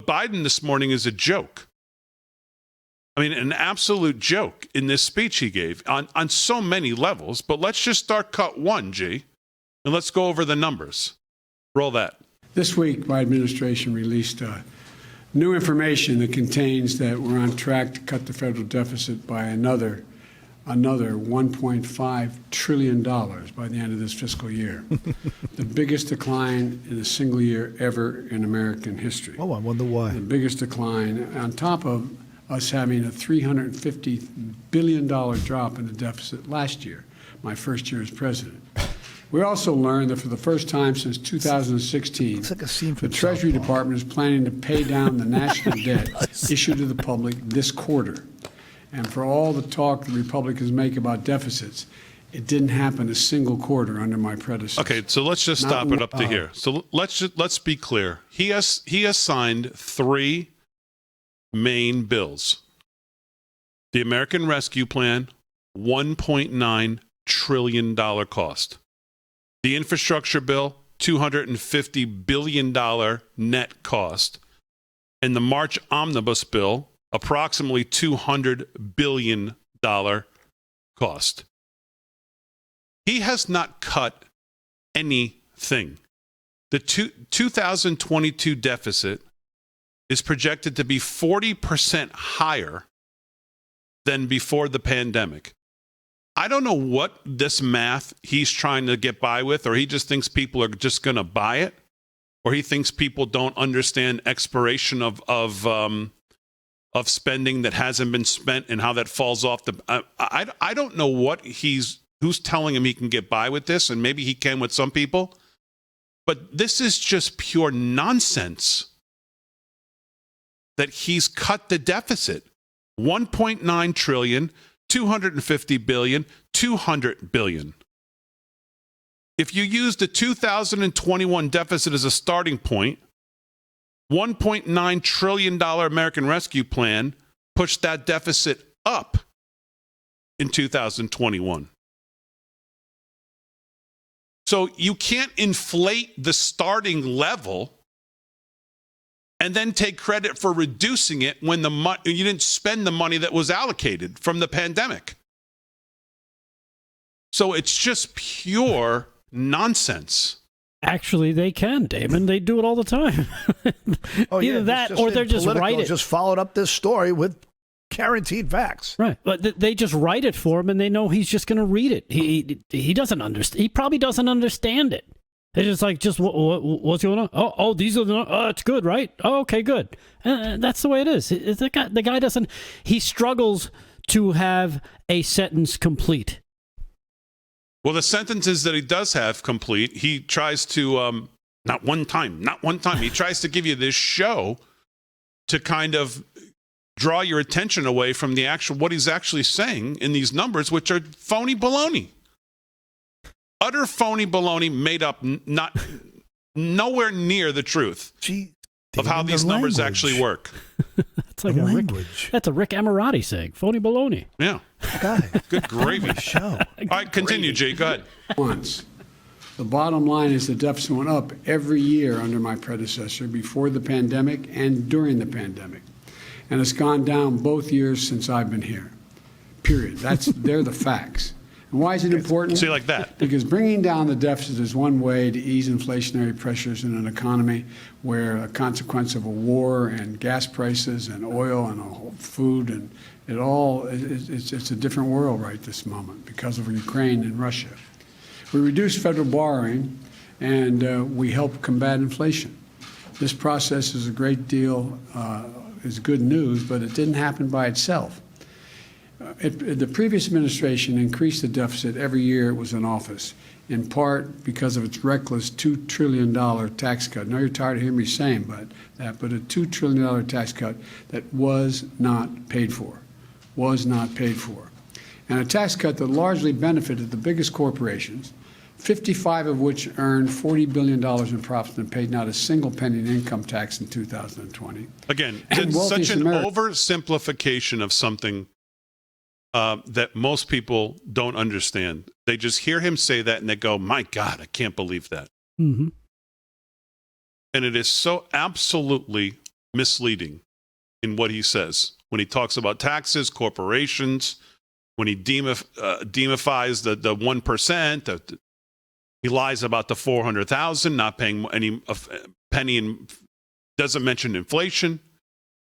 Biden this morning is a joke. I mean, an absolute joke in this speech he gave on so many levels. But let's just start cut one, G, and let's go over the numbers. Roll that. This week, my administration released new information that contains that we're on track to cut the federal deficit by another $1.5 trillion by the end of this fiscal year. The biggest decline in a single year ever in American history. Oh, I wonder why. The biggest decline on top of us having a $350 billion drop in the deficit last year, my first year as president. We also learned that for the first time since 2016, like a scene from the Treasury South Park. Department is planning to pay down the national debt issued to the public this quarter. And for all the talk the Republicans make about deficits, it didn't happen a single quarter under my predecessor. Okay, so let's just stop it up to here. So let's be clear. He has signed 3 main bills. The American Rescue Plan, $1.9 trillion cost. The infrastructure bill, $250 billion net cost. And the March Omnibus bill, approximately $200 billion cost. He has not cut anything. The 2022 deficit is projected to be 40% higher than before the pandemic. I don't know what this math he's trying to get by with, or he just thinks people are just going to buy it, or he thinks people don't understand expiration of spending that hasn't been spent and how that falls off the. I don't know what who's telling him he can get by with this, and maybe he can with some people, but this is just pure nonsense. That he's cut the deficit, $1.9 trillion, $250 billion, $200 billion. If you use the 2021 deficit as a starting point, $1.9 trillion American Rescue Plan pushed that deficit up in 2021. So you can't inflate the starting level and then take credit for reducing it when you didn't spend the money that was allocated from the pandemic. So it's just pure nonsense. Actually, they can, Damon. They do it all the time. Either that or they're just write it. Just followed up this story with guaranteed facts. Right. But they just write it for him, and they know he's just going to read it. He doesn't understand. He probably doesn't understand it. They're just like, what's going on? Oh, these are it's good, right? Oh, okay, good. That's the way it is. The guy doesn't. He struggles to have a sentence complete. Well, the sentences that he does have complete, he tries to not one time. He tries to give you this show to kind of draw your attention away from what he's actually saying in these numbers, which are phony baloney. Utter phony baloney made up, not nowhere near the truth of how these numbers actually work. That's like that's a Rick Ammirati saying, phony baloney. Yeah. Good gravy. Show. All right, continue, Jay. Go ahead. Once. The bottom line is the deficit went up every year under my predecessor before the pandemic and during the pandemic. And it's gone down both years since I've been here. Period. They're the facts. And why is it important? See, like that. Because bringing down the deficit is one way to ease inflationary pressures in an economy where a consequence of a war and gas prices and oil and food and it's a different world right this moment because of Ukraine and Russia. We reduced federal borrowing and we help combat inflation. This process is a great deal, is good news, but it didn't happen by itself. The previous administration increased the deficit every year it was in office, in part because of its reckless $2 trillion tax cut. I know you're tired of hearing me saying but a $2 trillion tax cut that was not paid for. And a tax cut that largely benefited the biggest corporations, 55 of which earned $40 billion in profits and paid not a single penny in income tax in 2020. Again, it's such an oversimplification of something that most people don't understand. They just hear him say that and they go, my God, I can't believe that. Mm-hmm. And it is so absolutely misleading in what he says when he talks about taxes, corporations, when he demifies the 1%. He lies about the 400,000 not paying any penny, and doesn't mention inflation.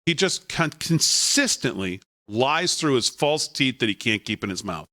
He just consistently lies through his false teeth that he can't keep in his mouth.